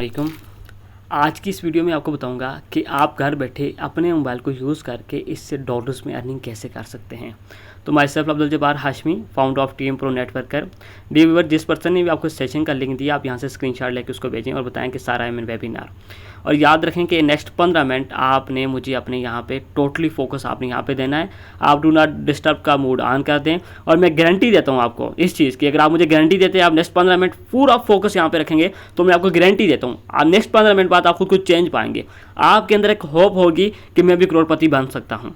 वालेकुम। आज की इस वीडियो में आपको बताऊंगा कि आप घर बैठे अपने मोबाइल को यूज़ करके इससे डॉलर्स में अर्निंग कैसे कर सकते हैं। तो my self Abdul Jabbar Hashmi, founder of team pro networker. D viewer, जिस पर्सन ने भी आपको सेशन का लिंक दिया आप यहाँ से स्क्रीनशॉट लेके उसको भेजें और बताएं कि सारा है मेरा वेबिनार। और याद रखें कि नेक्स्ट 15 मिनट आपने मुझे अपने यहाँ पे टोटली फोकस आपने यहाँ पे देना है। आप डू नॉट डिस्टर्ब का मोड ऑन कर दें और मैं गारंटी देता हूँ आपको इस चीज़ की। अगर आप मुझे गारंटी देते हैं आप नेक्स्ट 15 मिनट पूरा फोकस यहाँ पे रखेंगे तो मैं आपको गारंटी देता हूँ आप नेक्स्ट 15 मिनट बाद आप खुद कुछ चेंज पाएंगे। आपके अंदर एक होप होगी कि मैं भी करोड़पति बन सकता हूँ।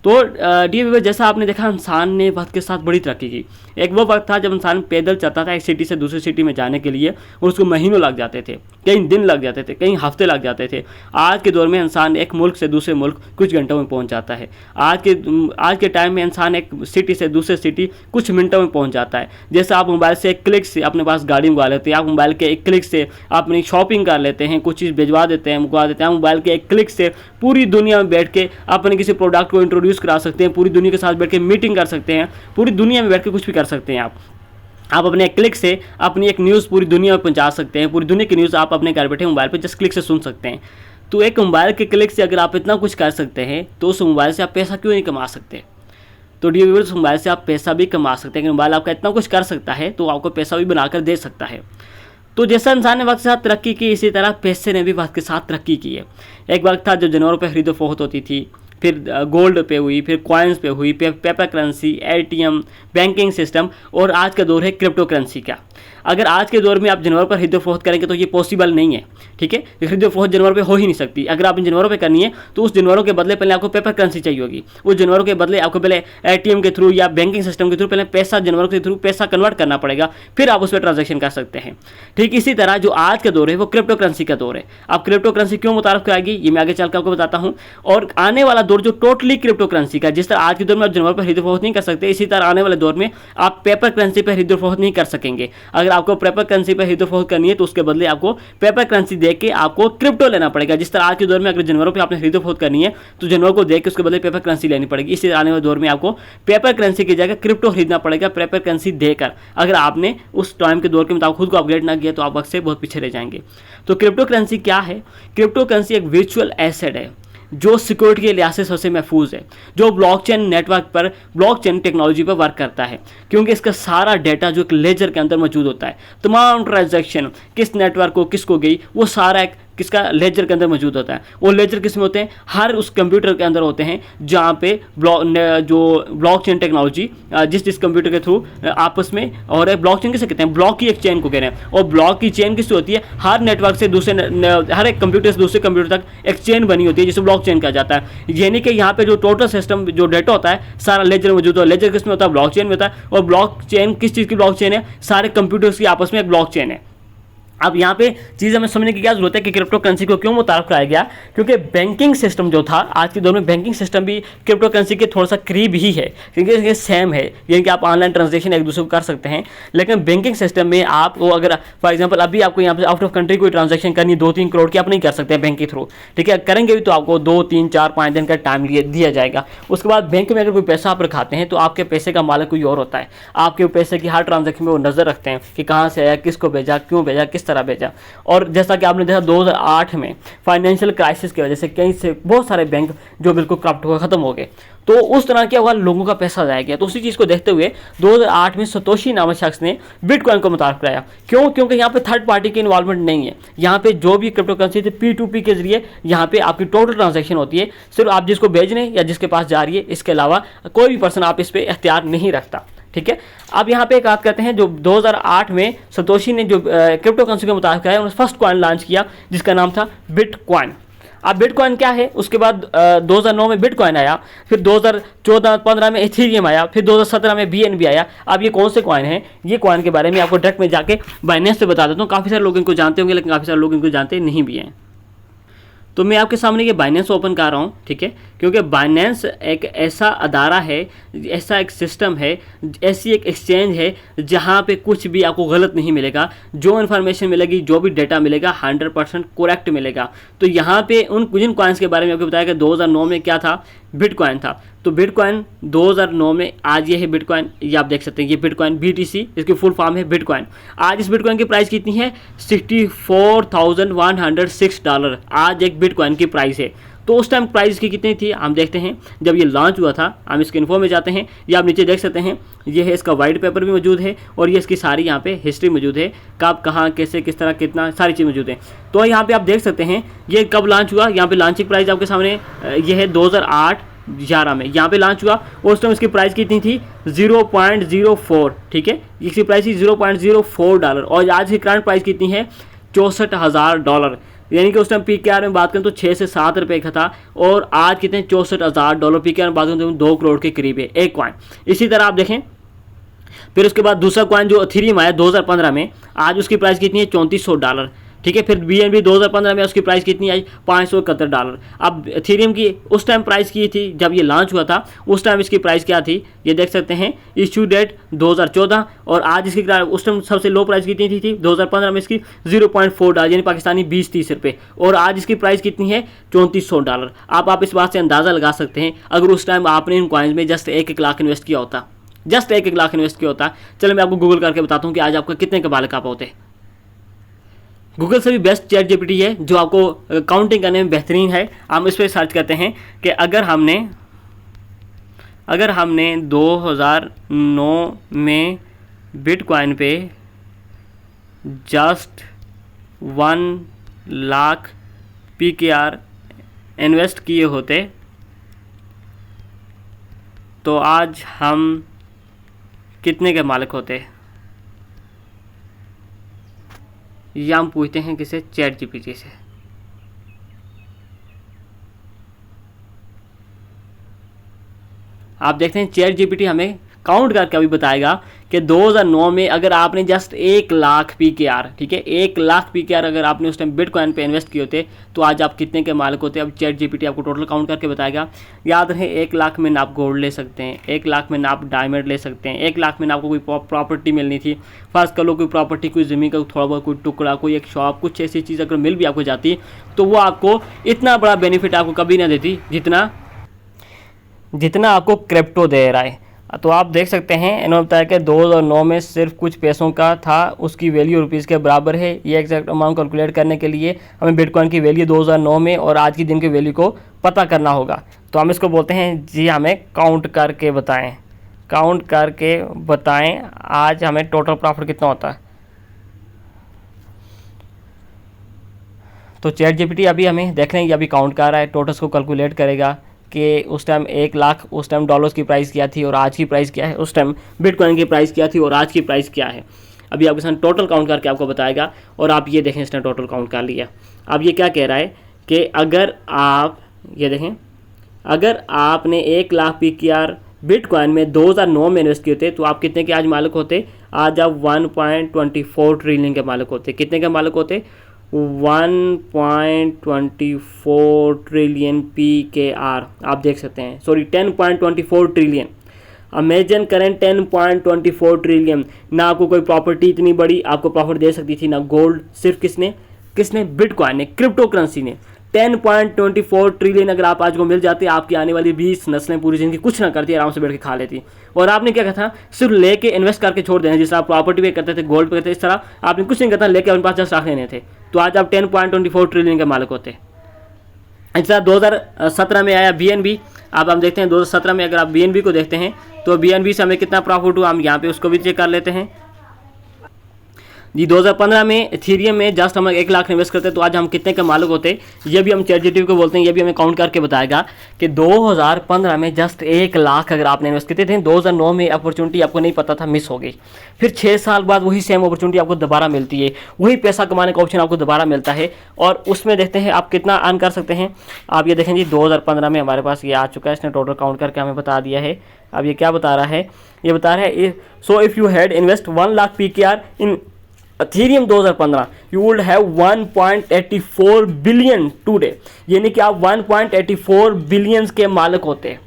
तो डी व्यूअर, जैसा आपने देखा इंसान ने वक्त के साथ बड़ी तरक्की की। एक वो वक्त था जब इंसान पैदल चलता था एक सिटी से दूसरी सिटी में जाने के लिए और उसको महीनों लग जाते थे, कई दिन लग जाते थे, कई हफ्ते लग जाते थे। आज के दौर में इंसान एक मुल्क से दूसरे मुल्क कुछ घंटों में पहुंच जाता है। आज के टाइम में इंसान एक सिटी से दूसरे सिटी कुछ मिनटों में पहुंच जाता है। जैसे आप मोबाइल से एक क्लिक से अपने पास गाड़ी मंगवा लेते हैं, आप मोबाइल के एक क्लिक से अपनी शॉपिंग कर लेते हैं, कुछ चीज़ भिजवा देते हैं, मंगवा देते हैं। आप मोबाइल के एक क्लिक से पूरी दुनिया में बैठ के अपने किसी प्रोडक्ट को इंट्रोड्यूस करा सकते हैं, पूरी दुनिया के साथ बैठ के मीटिंग कर सकते हैं, पूरी दुनिया में बैठ के कुछ भी कर सकते हैं। आप अपने क्लिक से अपनी एक न्यूज़ पूरी दुनिया में पहुंचा सकते हैं। पूरी दुनिया की न्यूज़ आप अपने घर बैठे मोबाइल पे जस्ट क्लिक से सुन सकते हैं। तो एक मोबाइल के क्लिक से अगर आप इतना कुछ कर सकते हैं तो उस मोबाइल से आप पैसा क्यों नहीं कमा सकते। तो डी व्यूअर्स, मोबाइल से आप पैसा भी कमा सकते हैं। अगर मोबाइल आपका इतना कुछ कर सकता है तो आपको पैसा भी बनाकर दे सकता है। तो जैसा इंसान ने वक्त के साथ तरक्की की इसी तरह पैसे ने भी वक्त के साथ तरक्की की है। एक वक्त था जब जानवरों पर खरीदो फरोख्त होती थी, फिर गोल्ड पे हुई, फिर कॉइन्स पे हुई, फिर paper currency, ATM, banking system और आज का दौर है क्रिप्टो करेंसी का। अगर आज के दौर में आप जानवरों पर खरीदो फरोख्त करेंगे तो ये पॉसिबल नहीं है, ठीक है। खरीदो फरोख्त जानवरों पे हो ही नहीं सकती। अगर आप इन जानवरों पे करनी है तो उस जानवरों के बदले पहले आपको पेपर करेंसी चाहिए होगी। उस जानवरों के बदले आपको पहले एटीएम के थ्रू या बैंकिंग सिस्टम के थ्रू पहले पैसा जानवरों के थ्रू पैसा कन्वर्ट करना पड़ेगा, फिर आप उस पर ट्रांजेक्शन कर सकते हैं। ठीक इसी तरह जो आज का दौर है वो क्रिप्टो करेंसी का दौर है। अब क्रिप्टो करेंसी क्यों मुतारफ कराएगी ये मैं आगे चलकर आपको बताता हूँ। और आने वाला दौर जो टोटली क्रिप्टो करेंसी का, जिस तरह आज के दौर में आप जानवरों पर खरीदो फरोख्त नहीं कर सकते, इसी तरह आने वाले दौर में आप पेपर करेंसी पर खरीदो फरोख्त नहीं कर सकेंगे। अगर आपको पेपर करेंसी पर खरीदो फरोख्त करनी है तो उसके बदले आपको पेपर करेंसी देके आपको क्रिप्टो लेना पड़ेगा। जिस तरह आज के दौर में अगर जानवरों पे आपने खरीदो फरोख्त करनी है तो जानवरों को देख के उसके बदले पेपर करेंसी लेनी पड़ेगी। इसी आने वाले दौर में आपको पेपर करेंसी की जगह क्रिप्टो खरीदना पड़ेगा पेपर करेंसी देकर। अगर आपने उस टाइम के दौर के मुताबिक खुद को अपग्रेड ना किया तो आप वक्त से बहुत पीछे रह जाएंगे। तो क्रिप्टो करेंसी क्या है? क्रिप्टो करेंसी एक वर्चुअल एसेट है जो सिक्योरिटी के लिहाज से सबसे महफूज है, जो ब्लॉकचेन नेटवर्क पर, ब्लॉकचेन टेक्नोलॉजी पर वर्क करता है, क्योंकि इसका सारा डेटा जो एक लेजर के अंदर मौजूद होता है, तमाम ट्रांजैक्शन किस नेटवर्क को किसको गई वो सारा एक किसका लेजर के अंदर मौजूद होता है। वो लेजर किस में होते हैं? हर उस कंप्यूटर के अंदर होते हैं जहाँ पे जो ब्लॉकचेन टेक्नोलॉजी जिस कंप्यूटर के थ्रू आपस में, और ब्लॉकचेन किसे कहते हैं? ब्लॉक की एक चेन को कह रहे हैं। और ब्लॉक की चेन किससे होती है? हर नेटवर्क से दूसरे हर एक कंप्यूटर से दूसरे कंप्यूटर तक एक चेन बनी होती है जिसे ब्लॉकचेन कहा जाता है। यानी कि यहाँ पे जो टोटल सिस्टम जो डेटा होता है सारा लेजर मौजूद है। लेजर किस में होता है? ब्लॉकचेन में होता है। और ब्लॉकचेन किस चीज़ की ब्लॉकचेन है? सारे कंप्यूटर्स की आपस में एक ब्लॉकचेन है। अब यहाँ पे चीज़ हमें समझने की क्या जरूरत है कि क्रिप्टो करेंसी को क्यों मुतारफ कराया गया, क्योंकि बैंकिंग सिस्टम जो था आज के दौर में बैंकिंग सिस्टम भी क्रिप्टो करेंसी के थोड़ा सा करीब ही है, क्योंकि ये सेम है, यानी कि आप ऑनलाइन ट्रांजेक्शन एक दूसरे को कर सकते हैं। लेकिन बैंकिंग सिस्टम में आपको अगर फॉर एग्जांपल अभी आपको यहाँ पे आउट ऑफ कंट्री कोई ट्रांजेक्शन करनी 2-3 करोड़ की आप नहीं कर सकते बैंक के थ्रू, ठीक है। करेंगे भी तो आपको 2-3-4-5 दिन का टाइम दिया जाएगा। उसके बाद बैंक में अगर कोई पैसा आप रखाते हैं तो आपके पैसे का मालिक कोई और होता है। आपके पैसे की हर ट्रांजेक्शन में वो नज़र रखते हैं कि कहाँ से आया, किसको भेजा, क्यों भेजा, किस तरह भेजा। और जैसा कि आपने देखा 2008 में फाइनेंशियल क्राइसिस की वजह से कई से बहुत सारे बैंक जो बिल्कुल करप्ट हुए ख़त्म हो गए, तो उस तरह क्या हुआ, लोगों का पैसा जाया गया। तो उसी चीज़ को देखते हुए 2008 में सतोशी नामक शख्स ने बिटकॉइन को मुतारफ कराया। क्यों? क्योंकि यहाँ पे थर्ड पार्टी की इन्वॉल्वमेंट नहीं है। यहाँ पे जो भी क्रिप्टो करेंसी थे P2P के जरिए यहाँ पे आपकी टोटल ट्रांजैक्शन होती है। सिर्फ आप जिसको भेज रहे हैं या जिसके पास जा रही है, इसके अलावा कोई भी पर्सन आप इस पर इख्तियार नहीं रखता, ठीक है। अब यहाँ पे एक बात करते हैं, जो 2008 में सतोशी ने जो क्रिप्टो करेंसी के मुताबिक है उन्होंने फर्स्ट कॉइन लॉन्च किया जिसका नाम था बिटकॉइन। अब बिटकॉइन क्या है? उसके बाद 2009 में बिटकॉइन आया, फिर 2014-15 में इथेरियम आया, फिर 2017 में BNB आया। अब ये कौन से कॉइन हैं? ये कॉइन के बारे में आपको डायरेक्ट में जाके बाइनेंस से बता देता हूँ। काफ़ी सारे लोग इनको जानते होंगे लेकिन काफ़ी सारे लोग इनको जानते नहीं भी हैं। तो मैं आपके सामने ये बाइनेंस ओपन कर रहा हूँ, ठीक है, क्योंकि बाइनेंस एक ऐसा अदारा है, ऐसा एक सिस्टम है, ऐसी एक एक्सचेंज है जहाँ पे कुछ भी आपको गलत नहीं मिलेगा। जो इन्फॉर्मेशन मिलेगी, जो भी डेटा मिलेगा 100% करेक्ट मिलेगा। तो यहाँ पे उन जिन कॉइन्स के बारे में आपको बताया कि 2009 में क्या था, बिटकॉइन था। तो बिटकॉइन 2009 में, आज ये है बिटकॉइन, ये आप देख सकते हैं, ये बिटकॉइन BTC, इसकी फुल फॉर्म है बिटकॉइन। आज इस बिटकॉइन की प्राइस कितनी है, $64,106 आज एक बिटकॉइन की प्राइस है। तो उस टाइम प्राइस की कितनी थी हम देखते हैं, जब ये लॉन्च हुआ था। हम इसके इन्फो में जाते हैं, ये आप नीचे देख सकते हैं, ये है इसका वाइट पेपर भी मौजूद है और ये इसकी सारी यहाँ पे हिस्ट्री मौजूद है, कब कहाँ कैसे किस तरह कितना सारी चीज़ मौजूद है। तो यहाँ पे आप देख सकते हैं ये कब लॉन्च हुआ, यहाँ पे लॉन्चिंग प्राइस आपके सामने ये है 2008-11 में यहाँ पे लॉन्च हुआ। और उस टाइम इसकी प्राइस कितनी थी, 0.04, ठीक है, इसकी प्राइस थी $0.04 और आज की करंट प्राइस कितनी है, $64,000। यानी कि उस टाइम PKR में बात करें तो 6 से 7 रुपये का था और आज कितने, $64,000। PKR में बात करें तो 2 करोड़ के करीब है एक कॉइन। इसी तरह आप देखें, फिर उसके बाद दूसरा कॉइन जो एथेरियम आया 2015 में, आज उसकी प्राइस कितनी है, $3400, ठीक है। फिर BNB 2015 में उसकी प्राइस कितनी आई, $571। अब एथेरियम की उस टाइम प्राइस की थी, जब ये लॉन्च हुआ था उस टाइम इसकी प्राइस क्या थी, ये देख सकते हैं, इशू डेट 2014 और आज इसकी उस टाइम सबसे लो प्राइस कितनी थी 2015 में इसकी $0.4 यानी पाकिस्तानी 20-30 रुपये और आज इसकी प्राइस कितनी है, $3400। आप इस बात से अंदाज़ा लगा सकते हैं, अगर उस टाइम आपने इन कॉइन्स में जस्ट 1 लाख इन्वेस्ट किया होता, जस्ट 1 लाख इन्वेस्ट किया होता। चलो मैं आपको गूगल करके बताता हूँ कि आज आपका कितने के मालिक आप होते। गूगल से भी बेस्ट चैट GPT है जो आपको काउंटिंग करने में बेहतरीन है। हम इस पर सर्च करते हैं कि अगर हमने 2009 में बिटकॉइन पे जस्ट 1 लाख PKR इन्वेस्ट किए होते तो आज हम कितने के मालिक होते। या हम पूछते हैं किसे, चैट GPT से। आप देखते हैं चैट GPT हमें काउंट करके अभी बताएगा कि 2009 में अगर आपने जस्ट 1 लाख PKR, ठीक है, 1 लाख PKR अगर आपने उस टाइम बिटकॉइन पे इन्वेस्ट किए होते तो आज आप कितने के मालिक होते। अब चैट GPT आपको टोटल काउंट करके बताएगा। याद रहे 1 लाख में ना आप गोल्ड ले सकते हैं, 1 लाख में ना आप डायमंड ले सकते हैं, 1 लाख में ना आपको कोई प्रॉपर्टी मिलनी थी। फर्ज कर लो कोई प्रॉपर्टी, कोई ज़मीन का थोड़ा बहुत कोई टुकड़ा, कोई एक शॉप, कुछ ऐसी चीज़ अगर मिल भी आपको जाती तो वो आपको इतना बड़ा बेनिफिट आपको कभी ना देती जितना आपको क्रिप्टो दे रहा है। तो आप देख सकते हैं इन्होंने बताया कि 2009 में सिर्फ कुछ पैसों का था, उसकी वैल्यू रुपीज़ के बराबर है। ये एग्जैक्ट अमाउंट कैलकुलेट करने के लिए हमें बिटकॉइन की वैल्यू 2009 में और आज की दिन की वैल्यू को पता करना होगा। तो हम इसको बोलते हैं जी, हमें काउंट करके बताएं आज हमें टोटल प्रॉफिट कितना होता है। तो चैट GPT अभी हमें देख लें, ये अभी काउंट कर रहा है, टोटल्स को कैलकुलेट करेगा कि उस टाइम 1 लाख उस टाइम डॉलर्स की प्राइस क्या थी और आज की प्राइस क्या है, उस टाइम बिटकॉइन की प्राइस क्या थी और आज की प्राइस क्या है। अभी आपके साथ टोटल काउंट करके आपको बताएगा। और आप ये देखें, इसने टोटल काउंट कर लिया। अब ये क्या कह रहा है कि अगर आप ये देखें, अगर आपने 1 लाख PKR बिटकॉइन में 2009 में इन्वेस्ट किए थे तो आप कितने के आज मालिक होते। आज आप 1.24 ट्रिलियन के मालिक होते। कितने के मालिक होते, 1.24 ट्रिलियन PKR। आप देख सकते हैं, सॉरी 10.24 ट्रिलियन। इमेजिन करें 10.24 ट्रिलियन। ना आपको कोई प्रॉपर्टी इतनी बड़ी आपको प्रॉफिट दे सकती थी, ना गोल्ड, सिर्फ किसने बिटकॉइन ने, क्रिप्टो करेंसी ने। 10.24 ट्रिलियन अगर आप आज को मिल जाते, आपकी आने वाली 20 नस्लें पूरी जिंदगी कुछ ना करती, आराम से बैठ के खा लेती। और आपने क्या कहा था, सिर्फ लेके इन्वेस्ट करके छोड़ देना, जिस आप प्रॉपर्टी पे करते थे, गोल्ड पे करते थे, इस तरह आपने कुछ नहीं करता, लेके अपने पास जस्ट रख लेने थे। तो आज आप 10.24 ट्रिलियन के मालिक होते। अच्छा, 2017 में आया BNB। अब हम देखते हैं 2017 में अगर आप BNB को देखते हैं तो BNB से हमें कितना प्रॉफिट हुआ, हम यहाँ पे उसको भी चेक कर लेते हैं जी। 2015 में एथेरियम में जस्ट हम 1 लाख इन्वेस्ट करते तो आज हम कितने के मालिक होते। ये भी हम चैट GPT को बोलते हैं, ये भी हमें काउंट करके बताएगा कि 2015 में जस्ट 1 लाख अगर आपने इन्वेस्ट करते थे, 2009 में अपॉर्चुनिटी आपको नहीं पता था, मिस हो गई। फिर 6 साल बाद वही सेम अपॉर्चुनिटी आपको दोबारा मिलती है, वही पैसा कमाने का ऑप्शन आपको दोबारा मिलता है और उसमें देखते हैं आप कितना अर्न कर सकते हैं। आप ये देखें जी, 2015 में हमारे पास ये आ चुका है, इसने टोटल काउंट करके हमें बता दिया है। अब ये क्या बता रहा है, ये बता रहा है, so if you had invest 1 lakh PKR in Ethereum 2015 you would have 1.84 billion today, यानी कि आप 1.84 बिलियंस के मालिक होते हैं।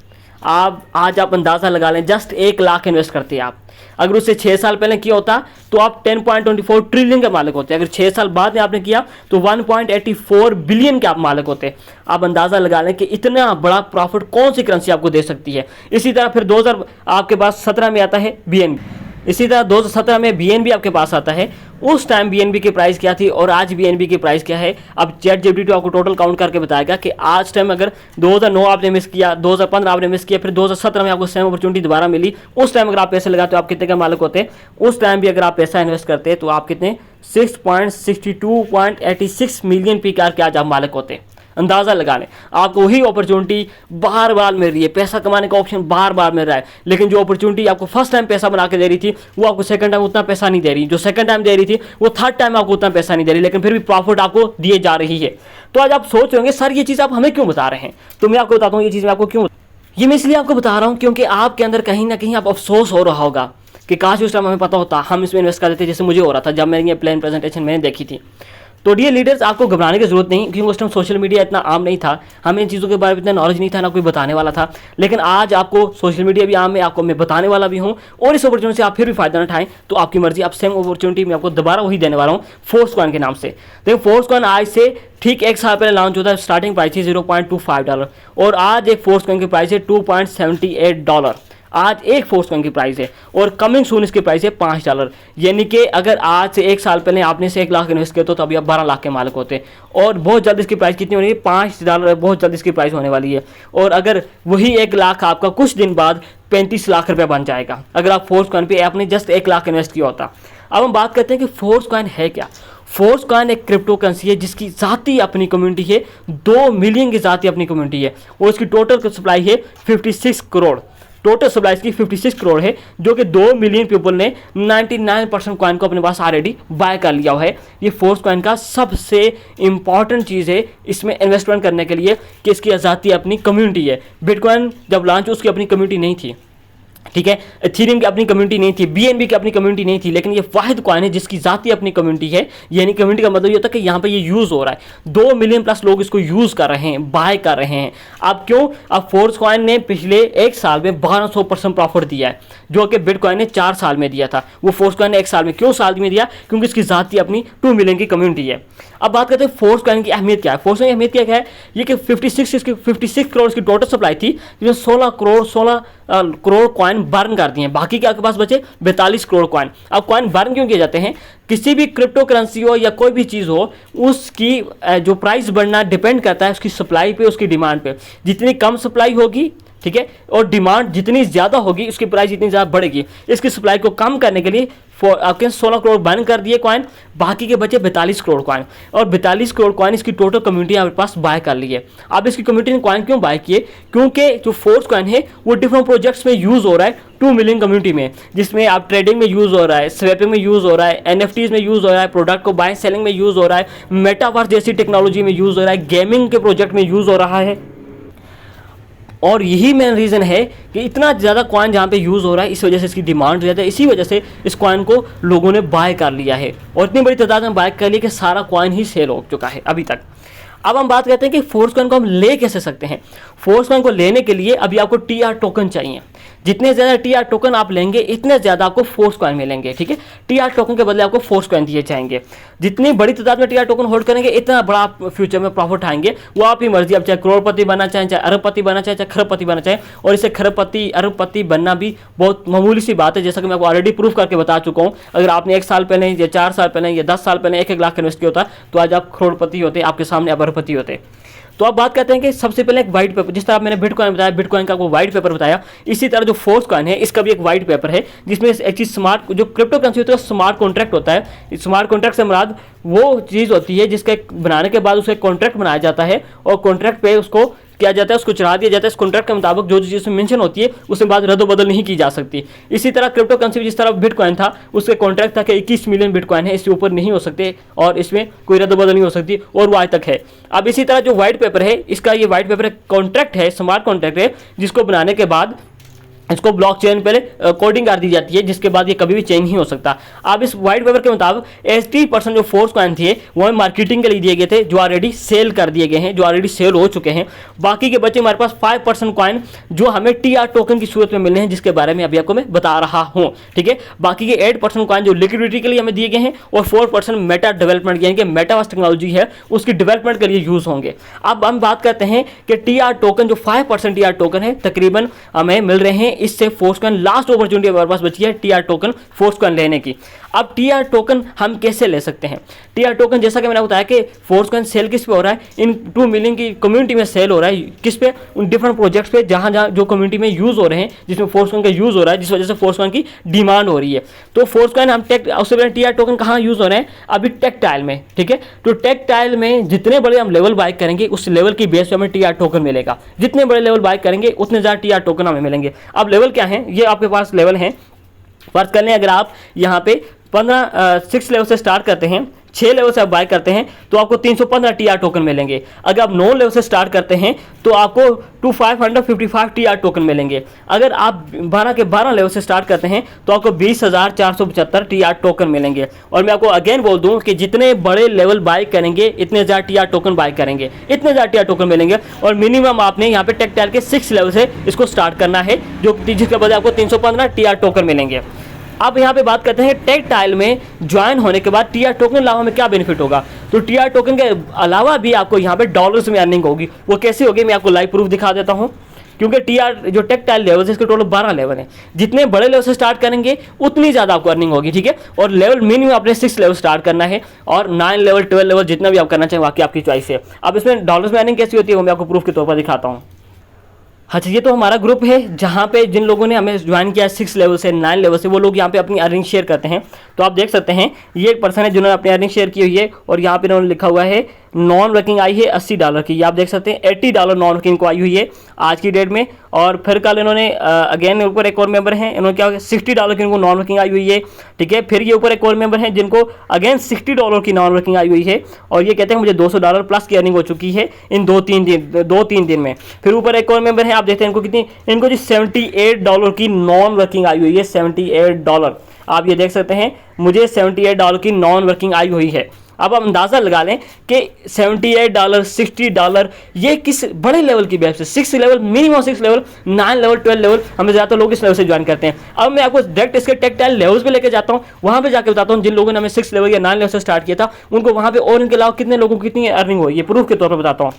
आप आज आप अंदाज़ा लगा लें, जस्ट 1 लाख इन्वेस्ट करते हैं आप। अगर उससे 6 साल पहले किया होता तो आप 10.24 ट्रिलियन के मालिक होते। अगर 6 साल बाद में आपने किया तो 1.84 बिलियन के आप मालिक होते। आप अंदाज़ा लगा लें कि इतना बड़ा प्रॉफिट कौन सी करेंसी आपको दे सकती है। इसी तरह फिर 2000 आपके पास 17 में आता है BNB। इसी तरह 2017 में BNB आपके पास आता है। उस टाइम BNB की प्राइस क्या थी और आज BNB की प्राइस क्या है। अब ChatGPT आपको टोटल काउंट करके बताएगा कि आज टाइम अगर 2009 आपने मिस किया, 2015 आपने मिस किया, फिर 2017 में आपको सेम अपॉर्चुनिटी दोबारा मिली, उस टाइम अगर आप पैसे लगाते हो आप कितने का मालिक होते। उस टाइम भी अगर आप पैसा इन्वेस्ट करते तो आप कितने 6.62.86 मिलियन PKR के आज आप मालिक होते। अंदाज़ा लगा लें, आपको वही अपॉर्चुनिटी बार बार मिल रही है, पैसा कमाने का ऑप्शन बार बार मिल रहा है, लेकिन जो अपॉर्चुनिटी आपको फर्स्ट टाइम पैसा बना के दे रही थी वो आपको सेकंड टाइम उतना पैसा नहीं दे रही, जो सेकंड टाइम दे रही थी वो थर्ड टाइम आपको उतना पैसा नहीं दे रही, लेकिन फिर भी प्रॉफिट आपको दिए जा रही है। तो आज आप सोच रहे होंगे सर ये चीज़ आप हमें क्यों बता रहे हैं, तो मैं आपको बताता हूँ ये चीज़ मैं आपको क्यों, ये मैं इसलिए आपको बता रहा हूँ क्योंकि आपके अंदर कहीं ना कहीं आप अफसोस हो रहा होगा कि काश उस टाइम हमें पता होता, हम इसमें इन्वेस्ट कर देते, जैसे मुझे हो रहा था जब मैंने ये प्लान प्रेजेंटेशन मैंने देखी थी। तो डियर लीडर्स, आपको घबराने की जरूरत नहीं, क्योंकि उस टाइम सोशल मीडिया इतना आम नहीं था, हमें इन चीज़ों के बारे में इतना नॉलेज नहीं था, ना कोई बताने वाला था। लेकिन आज आपको सोशल मीडिया भी आम है, आपको मैं बताने वाला भी हूँ, और इस अपॉर्चुनिटी से आप फिर भी फायदा न उठाएं तो आपकी मर्जी। आप सेम अपॉर्चुनिटी मैं आपको दोबारा वही देने वाला हूँ फोर्सकॉइन के नाम से। देखिए फोर्सकॉइन आज से ठीक 1 साल पहले लॉन्च होता है, स्टार्टिंग प्राइस थी $0.25 और आज एक फोर्सकॉइन की प्राइस है $2.78। आज एक फोर्सकॉइन की प्राइस है और कमिंग सून इसकी प्राइस है $5। यानी कि अगर आज से 1 साल पहले आपने से 1 लाख इन्वेस्ट किया तो अभी आप 12 लाख के मालिक होते। और बहुत जल्द इसकी प्राइस कितनी होनी है, $5, बहुत जल्द इसकी प्राइस होने वाली है। और अगर वही 1 लाख आपका कुछ दिन बाद 35 लाख रुपये बन जाएगा अगर आप फोर्सकॉइन पे आपने जस्ट 1 लाख इन्वेस्ट किया होता। अब हम बात करते हैं कि फोर्सकॉइन है क्या। फोर्सकॉइन एक क्रिप्टो करेंसी है जिसकी ज़ाती अपनी कम्युनिटी है, 2 मिलियन की ज़ाती अपनी कम्युनिटी है और इसकी टोटल सप्लाई है 56 करोड़। टोटल सप्लाई की 56 करोड़ है, जो कि 2 मिलियन पीपल ने 99% कॉइन को अपने पास ऑलरेडी बाय कर लिया है। ये फोर्सकॉइन का सबसे इंपॉर्टेंट चीज़ है इसमें इन्वेस्टमेंट करने के लिए कि इसकी आज़ादी अपनी कम्युनिटी है। बिटकॉइन जब लॉन्च उसकी अपनी कम्युनिटी नहीं थी, ठीक है, इथेरियम की अपनी कम्युनिटी नहीं थी, BNB की अपनी कम्युनिटी नहीं थी, लेकिन ये वाहिद कॉइन है जिसकी जाती अपनी कम्युनिटी है। यानी कम्युनिटी का मतलब ये होता है कि यहाँ पे ये यूज़ हो रहा है, 2 मिलियन प्लस लोग इसको यूज़ कर रहे हैं, बाय कर रहे हैं। अब क्यों, अब फोर्सकॉइन ने पिछले 1 साल में 1200% प्रॉफिट दिया है, जो कि बिटकॉइन ने 4 साल में दिया था। वो फोर्सकॉइन ने 1 साल में क्यों दिया, क्योंकि इसकी जाती अपनी 2 मिलियन की कम्युनिटी है। अब बात करते हैं फोर्सकॉइन की अहमियत क्या है। फोर्सकॉइन की अहमियत क्या है, ये कि 56 करोड़ की टोटल सप्लाई थी, जिसमें 16 करोड़ कॉइन बर्न कर दिए, बाकी के आपके पास बचे 42 करोड़ कॉइन। अब कॉइन बर्न क्यों किए जाते हैं, किसी भी क्रिप्टो करेंसी हो या कोई भी चीज़ हो, उसकी जो प्राइस बढ़ना डिपेंड करता है उसकी सप्लाई पे, उसकी डिमांड पे। जितनी कम सप्लाई होगी, ठीक है, और डिमांड जितनी ज़्यादा होगी उसकी प्राइस इतनी ज़्यादा बढ़ेगी। इसकी सप्लाई को कम करने के लिए आपके 16 करोड़ बर्न कर दिए कॉइन, बाकी के बचे 42 करोड़ कॉइन, और 42 करोड़ कॉइन इसकी टोटल कम्युनिटी हमारे पास बाय कर ली है। अब इसकी कम्युनिटी ने कॉइन क्यों बाय किए, क्योंकि जो फोर्सकॉइन है वो डिफरेंट प्रोजेक्ट्स में यूज़ हो रहा है 2 मिलियन कम्युनिटी में, जिसमें आप ट्रेडिंग में यूज़ हो रहा है, स्वैपिंग में यूज़ हो रहा है, NFTs में यूज़ हो रहा है, प्रोडक्ट को बाय सेलिंग में यूज़ हो रहा है, मेटावर्स जैसी टेक्नोलॉजी में यूज़ हो रहा है, गेमिंग के प्रोजेक्ट में यूज़ हो रहा है। और यही मेन रीज़न है कि इतना ज़्यादा कॉइन जहाँ पे यूज़ हो रहा है, इस वजह से इसकी डिमांड ज़्यादा है, इसी वजह से इस कॉइन को लोगों ने बाय कर लिया है और इतनी बड़ी तादाद में बाय कर लिया कि सारा कॉइन ही सेल हो चुका है अभी तक। अब हम बात करते हैं कि फोर्सकॉइन को हम ले कैसे सकते हैं। फोर्सकॉइन को लेने के लिए अभी आपको TR टोकन चाहिए। जितने ज़्यादा TR टोकन आप लेंगे इतने ज़्यादा आपको फोर्सकॉइन मिलेंगे, ठीक है। TR टोकन के बदले आपको फोर्सकॉइन दिए जाएंगे। जितनी बड़ी तादाद में TR टोकन होल्ड करेंगे इतना बड़ा आप फ्यूचर में प्रॉफिट आएंगे। वो आपकी मर्जी, आप चाहे करोड़पति बनना चाहें, चाहे अरबपति बनना चाहें, चाहे खरबपति बनना चाहें। और इसे खरबपति अरबपति बनना भी बहुत मामूली सी बात है, जैसा कि मैं आपको ऑलरेडी प्रूफ करके बता चुका हूँ। अगर आपने 1 साल पहले या 4 साल पहले या 10 साल पहले 1 लाख इन्वेस्ट किया होता तो आज आप करोड़पति होते, आपके सामने आप अरबपति होते। तो आप बात करते हैं कि सबसे पहले एक वाइट पेपर, जिस तरह मैंने बिटकॉइन बताया, बिटकॉइन का वो वाइट पेपर बताया, इसी तरह जो फोर्सकॉइन है इसका भी एक वाइट पेपर है, जिसमें एक चीज़ स्मार्ट, जो क्रिप्टो करेंसी होती है स्मार्ट कॉन्ट्रैक्ट होता है। स्मार्ट कॉन्ट्रैक्ट से मुराद वो चीज़ होती है जिसका बनाने के बाद उसे कॉन्ट्रैक्ट बनाया जाता है और कॉन्ट्रैक्ट पे उसको किया जाता है, उसको चढ़ा दिया जाता है। इस कॉन्ट्रैक्ट के मुताबिक जो चीज़ में मेंशन होती है उसमें बाद रद्द-बदल नहीं की जा सकती। इसी तरह क्रिप्टो करेंसी जिस तरह बिटकॉइन था, उसके कॉन्ट्रैक्ट था कि 21 मिलियन बिटकॉइन है, इससे ऊपर नहीं हो सकते और इसमें कोई रद्द-बदल नहीं हो सकती, और वो आज तक है। अब इसी तरह जो व्हाइट पेपर है, इसका ये व्हाइट पेपर कॉन्ट्रैक्ट है, स्मार्ट कॉन्ट्रैक्ट है, जिसको बनाने के बाद इसको ब्लॉकचेन पहले कोडिंग कर दी जाती है, जिसके बाद ये कभी भी चेंज नहीं हो सकता। अब इस वाइट पेपर के मुताबिक 80% जो फोर्स कॉइन थे वो मार्केटिंग के लिए दिए गए थे, जो ऑलरेडी सेल कर दिए गए हैं, जो ऑलरेडी सेल हो चुके हैं। बाकी के बच्चे हमारे पास 5% कॉइन जो हमें टीआर टोकन की सूरत में मिलने हैं, जिसके बारे में अभी आपको मैं बता रहा हूँ, ठीक है। बाकी के 8% कॉइन जो लिक्विडिटी के लिए हमें दिए गए हैं और 4% मेटा डेवलपमेंट यानी कि मेटावर्स टेक्नोलॉजी है उसकी डेवलपमेंट के लिए यूज होंगे। अब हम बात करते हैं कि टीआर टोकन जो 5% टीआर टोकन है तकरीबन हमें मिल रहे हैं, इससे फोर्स कॉइन लास्ट अपॉर्चुनिटी हमारे पास बची है टीआर टोकन फोर्स कॉइन लेने की। अब टीआर टोकन हम कैसे ले सकते हैं? टीआर टोकन जैसा कि मैंने बताया कि फोर्स कॉइन सेल किस पे हो रहा है, इन 2 मिलियन की कम्युनिटी में सेल हो रहा है। किस पे? उन डिफरेंट प्रोजेक्ट्स पे जहां जहां जो कम्युनिटी में यूज हो रहे हैं, जिसमें फोर्स कॉइन का यूज हो रहा है, जिस वजह से फोर्स कॉइन की डिमांड हो रही है। तो फोर्स कॉइन हम उससे पहले टीआर टोकन कहाँ यूज हो रहे हैं? अभी टेक्टाइल में, ठीक है। तो टेक्टाइल में जितने बड़े हम लेवल बाय करेंगे उस लेवल की बेस पे हमें टीआर टोकन मिलेगा। जितने बड़े लेवल बाय करेंगे उतने ज़्यादा टीआर टोकन हमें मिलेंगे। अब लेवल क्या है? ये आपके पास लेवल है। फर्ज कर लें अगर आप यहाँ पे 6 लेवल से स्टार्ट करते हैं, 6 लेवल से आप बाय करते हैं तो आपको 315 टीआर टोकन मिलेंगे। अगर आप 9 लेवल से स्टार्ट करते हैं तो आपको 2555 टीआर टोकन मिलेंगे। अगर आप 12 के 12 लेवल से स्टार्ट करते हैं तो आपको 20,475 टीआर टोकन मिलेंगे। और मैं आपको अगेन बोल दूं कि जितने बड़े लेवल बाय करेंगे इतने ज़्यादा टीआर टोकन बाय करेंगे, इतने ज़्यादा टीआर टोकन मिलेंगे। और मिनिमम आपने यहाँ पे टेक्टाइल के 6 लेवल से इसको स्टार्ट करना है, जो जिसके बजाय आपको 315 टीआर टोकन मिलेंगे। अब यहाँ पे बात करते हैं टेक्टाइल में ज्वाइन होने के बाद टीआर टोकन अलावा में क्या बेनिफिट होगा। तो टीआर टोकन के अलावा भी आपको यहाँ पे डॉलर्स में अर्निंग होगी। वो कैसे होगी मैं आपको लाइव प्रूफ दिखा देता हूँ। क्योंकि टीआर जो टेक्टाइल लेवल है इसके टोटल 12 लेवल हैं। जितने बड़े लेवल से स्टार्ट करेंगे उतनी ज़्यादा आपको अर्निंग होगी, ठीक है। और लेवल मिनिमम आपने 6 लेवल स्टार्ट करना है और 9 लेवल 12 लेवल जितना भी आप करना चाहें बाकी आपकी चॉइस है। अब इसमें डॉलर्स में अर्निंग कैसी होती है वो मैं आपको प्रूफ के तौर पर दिखाता हूँ। अच्छा, ये तो हमारा ग्रुप है जहाँ पे जिन लोगों ने हमें ज्वाइन किया 6 लेवल से 9 लेवल से, वो लोग यहाँ पे अपनी अर्निंग शेयर करते हैं। तो आप देख सकते हैं ये एक पर्सन है जिन्होंने अपनी अर्निंग शेयर की हुई है और यहाँ पे इन्होंने लिखा हुआ है नॉन वर्किंग आई है $80 की। ये आप देख सकते हैं $80 नॉन वर्किंग को आई हुई है आज की डेट में। और फिर कल इन्होंने अगेन ऊपर एक और मेंबर हैं, इन्होंने क्या हो गया $60 की इनको नॉन वर्किंग आई हुई है, ठीक है। फिर ये ऊपर एक और मेंबर हैं जिनको अगेन $60 की नॉन वर्किंग आई हुई है और ये कहते हैं मुझे $200 प्लस की अर्निंग हो चुकी है इन 2-3 दिन में। फिर ऊपर एक और मेंबर हैं, आप देखते हैं इनको कितनी, इनको जी $78 की नॉन वर्किंग आई हुई है। $78 आप ये देख सकते हैं, मुझे $78 की नॉन वर्किंग आई हुई है। अब आप अंदाज़ा लगा लें कि $78, $60 ये किस बड़े लेवल की बेस पे, 6 level, minimum 6 level, 9 level, 12 level, हमें ज़्यादातर लोग इस लेवल से ज्वाइन करते हैं। अब मैं आपको डायरेक्ट इसके टेक्टाइल लेवल्स पे लेके जाता हूँ, वहाँ पे जाके बताता हूँ जिन लोगों ने हमें 6 लेवल या 9 लेवल से स्टार्ट किया था उनको वहाँ पे और इनके अलावा कितने लोगों की कितनी अर्निंग हुई, ये प्रूफ के तौर पर बताता हूँ।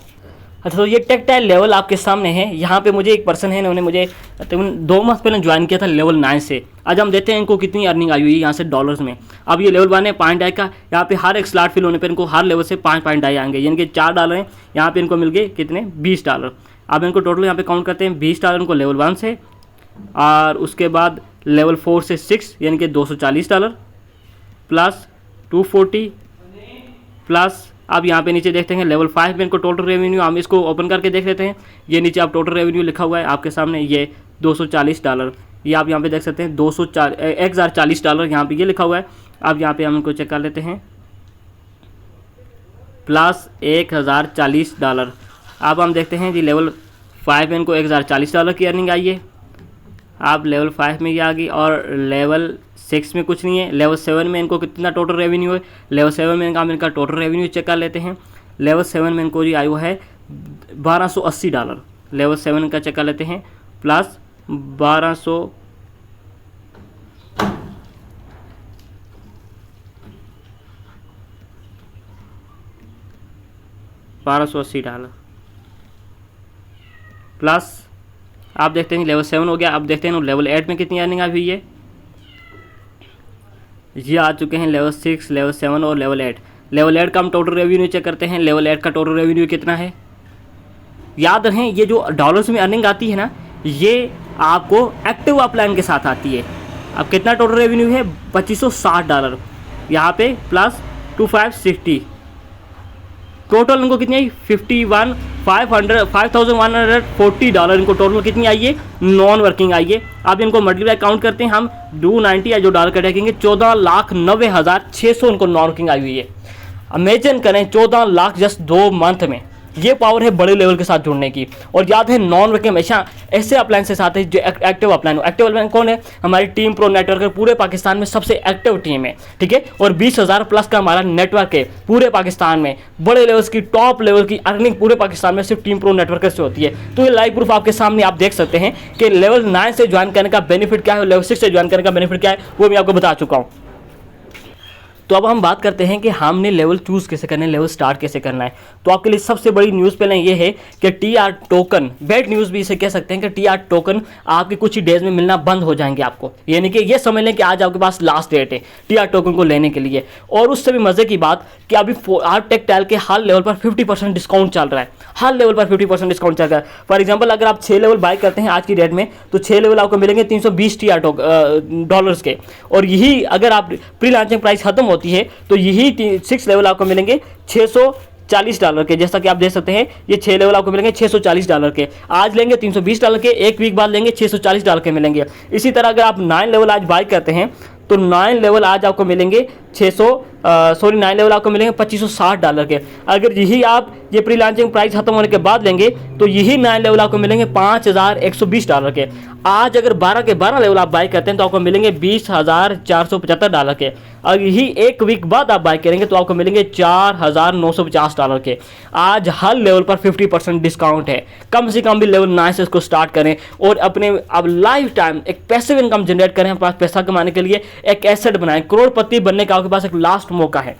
अच्छा, तो ये टेक्टाइल लेवल आपके सामने है। यहाँ पे मुझे एक पर्सन है, इन्होंने मुझे तकरीबन 2 माह पहले ज्वाइन किया था लेवल 9 से। आज हम देखते हैं इनको कितनी अर्निंग आई हुई है यहाँ से डॉलर्स में। अब ये लेवल 1 है पॉइंट आई का, यहाँ पे हर एक स्लॉट फिल होने पर इनको हर लेवल से 5 पॉइंट आई आएंगे, यानी कि $4 हैं। यहाँ पे इनको मिल गए कितने, $20। अब इनको टोटल यहाँ पे काउंट करते हैं, $20 इनको लेवल 1 से, और उसके बाद लेवल 4 से 6 यानी कि $240 प्लस 240 प्लस। अब यहाँ पे नीचे देखते हैं लेवल 5 में इनको टोटल रेवेन्यू, हम इसको ओपन करके देख लेते हैं। ये नीचे आप टोटल रेवेन्यू लिखा हुआ है आपके सामने, ये $240, ये आप यहाँ पे देख सकते हैं $1040 यहाँ पे ये लिखा हुआ है। अब यहाँ पे हम इनको चेक कर लेते हैं, प्लस $1040। अब हम देखते हैं जी लेवल 5 में इनको $1040 की अर्निंग आई है। अब लेवल 5 में ये आ गई, और लेवल 6 में कुछ नहीं है। लेवल 7 में इनको कितना टोटल रेवेन्यू है, लेवल 7 में इनका टोटल रेवेन्यू चेक कर लेते हैं। लेवल 7 में इनको जी आया हुआ है $1280। लेवल 7 का चेक कर लेते हैं, प्लस 1280 प्लस। आप देखते हैं लेवल 7 हो गया। अब देखते हैं लेवल 8 में कितनी अर्निंग आई हुई है। ये आ चुके हैं लेवल 6, लेवल 7 और लेवल 8। लेवल 8 का हम टोटल रेवेन्यू चेक करते हैं। लेवल 8 का टोटल रेवेन्यू कितना है, याद रखें ये जो डॉलर्स में अर्निंग आती है ना, ये आपको एक्टिव अपलाइन के साथ आती है। अब कितना टोटल रेवेन्यू है, $2560 यहाँ पे, प्लस 2560। टोटल इनको कितनी आई, $5140 इनको टोटल कितनी आई है, नॉन वर्किंग आई है। अब इनको मल्टीप्लाई काउंट करते हैं हम, 290 या जो डॉलर कटेंगे 14,90,600 इनको नॉन वर्किंग आई हुई है। इमेजिन करें 14 लाख जस्ट 2 मंथ में, ये पावर है बड़े लेवल के साथ जुड़ने की। और याद है नॉन वर्किंग हमेशा ऐसे अप्लायंसेस आते हैं जो एक्टिव अप्लायंस। एक्टिव अप्लायंस कौन है? हमारी टीम प्रो नेटवर्क पूरे पाकिस्तान में सबसे एक्टिव टीम है, ठीक है। और 20,000 प्लस का हमारा नेटवर्क है पूरे पाकिस्तान में। बड़े लेवल की टॉप लेवल की अर्निंग पूरे पाकिस्तान में सिर्फ टीम प्रो नेटवर्क से होती है। तो ये लाइव प्रूफ आपके सामने आप देख सकते हैं कि लेवल 9 से ज्वाइन करने का बेनिफिट क्या है और लेवल 6 से ज्वाइन करने का बेनिफिट क्या है वो मैं आपको बता चुका हूँ। तो अब हम बात करते हैं कि हमने लेवल चूज़ कैसे करना है, लेवल स्टार्ट कैसे करना है। तो आपके लिए सबसे बड़ी न्यूज़ पहले ये है कि TR टोकन, बैड न्यूज़ भी इसे कह सकते हैं कि TR टोकन आपके कुछ ही डेज में मिलना बंद हो जाएंगे आपको। यानी कि ये समझ लें कि आज आपके पास लास्ट डेट है TR टोकन को लेने के लिए। और उससे भी मज़े की बात कि अभी टेक्टाइल के हर लेवल पर 50% डिस्काउंट चल रहा है, हर लेवल पर 50% डिस्काउंट चल रहा है। फॉर एग्जाम्पल अगर आप 6 लेवल बाय करते हैं आज की डेट में तो 6 लेवल आपको मिलेंगे 320 डॉलर्स के। और यही अगर आप प्री लॉन्चिंग प्राइस खत्म होती है तो यही 6 लेवल आपको मिलेंगे $640 के। जैसा कि आप देख सकते हैं ये 6 लेवल आपको मिलेंगे $640 के। आज लेंगे $320 के, एक वीक बाद लेंगे $640 के मिलेंगे। इसी तरह अगर आप 9 लेवल आज बाय करते हैं तो 9 लेवल आज आपको मिलेंगे 9 लेवल आपको मिलेंगे $2560 के। अगर यही आप ये प्री लॉन्चिंग प्राइस खत्म होने के बाद लेंगे तो यही 9 लेवल आपको मिलेंगे $5120 के। आज अगर 12 के 12 लेवल आप बाय करते हैं तो आपको मिलेंगे $20,475 के। और यही एक वीक बाद आप बाय करेंगे तो आपको मिलेंगे $4,950 के। आज हर लेवल पर 50% डिस्काउंट है। कम से कम भी लेवल 9 से इसको स्टार्ट करें और अपने अब लाइफ टाइम एक पैसिव इनकम जनरेट करें। अपने पास पैसा कमाने के लिए एक एसेट बनाएं, करोड़पति बनने का आपके पास एक लास्ट मौका है।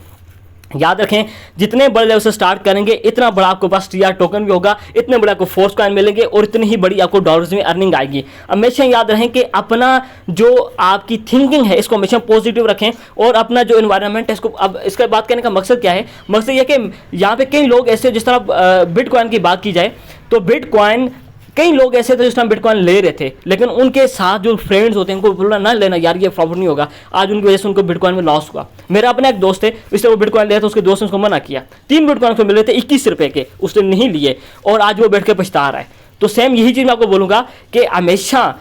याद रखें जितने बड़े लेवल से स्टार्ट करेंगे इतना बड़ा आपके पास TR टोकन भी होगा, इतने बड़े आपको फोर्स कॉइन मिलेंगे और इतनी ही बड़ी आपको डॉलर्स में अर्निंग आएगी। हमेशा याद रखें कि अपना जो आपकी थिंकिंग है इसको हमेशा पॉजिटिव रखें और अपना जो एनवायरनमेंट है इसको, अब इसका बात करने का मकसद क्या है? मकसद यह कि यहाँ पे कई लोग ऐसे, जिस तरह बिटकॉइन की बात की जाए तो बिटकॉइन कई लोग ऐसे थे जिस टाइम बिटकॉइन ले रहे थे, लेकिन उनके साथ जो फ्रेंड्स होते हैं उनको बोलना ना लेना यार ये प्रॉफिट नहीं होगा। आज उनकी वजह से उनको बिटकॉइन में लॉस हुआ। मेरा अपना एक दोस्त है, इससे वो बिटकॉइन ले रहा था, उसके दोस्त ने उसको मना किया। 3 बिटकॉइन को मिल रहे थे 21 रुपये के, उसने नहीं लिए और आज वो बैठ के पछता रहा है। तो सेम यही चीज़ मैं आपको बोलूँगा कि हमेशा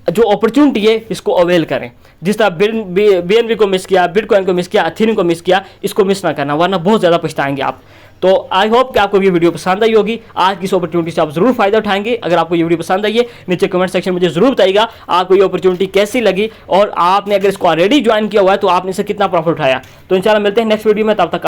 जो अपॉर्चुनिटी है इसको अवेल करें। जिस तरह BNB को मिस किया, बिटकॉइन को मिस किया, अथेरियम को मिस किया, इसको मिस ना करना वरना बहुत ज़्यादा पछताएंगे आप। तो आई होप कि आपको ये वीडियो पसंद आई होगी। आज की इस अपॉर्चुनिटी से आप जरूर फायदा उठाएंगे। अगर आपको ये वीडियो पसंद आई है नीचे कमेंट सेक्शन में मुझे जरूर बताइएगा आपको ये अपॉर्चुनिटी कैसी लगी और आपने अगर इसको ऑलरेडी ज्वाइन किया हुआ है तो आपने इसे कितना प्रॉफिट उठाया। तो इंशाल्लाह मिलते हैं नेक्स्ट वीडियो में, तब तक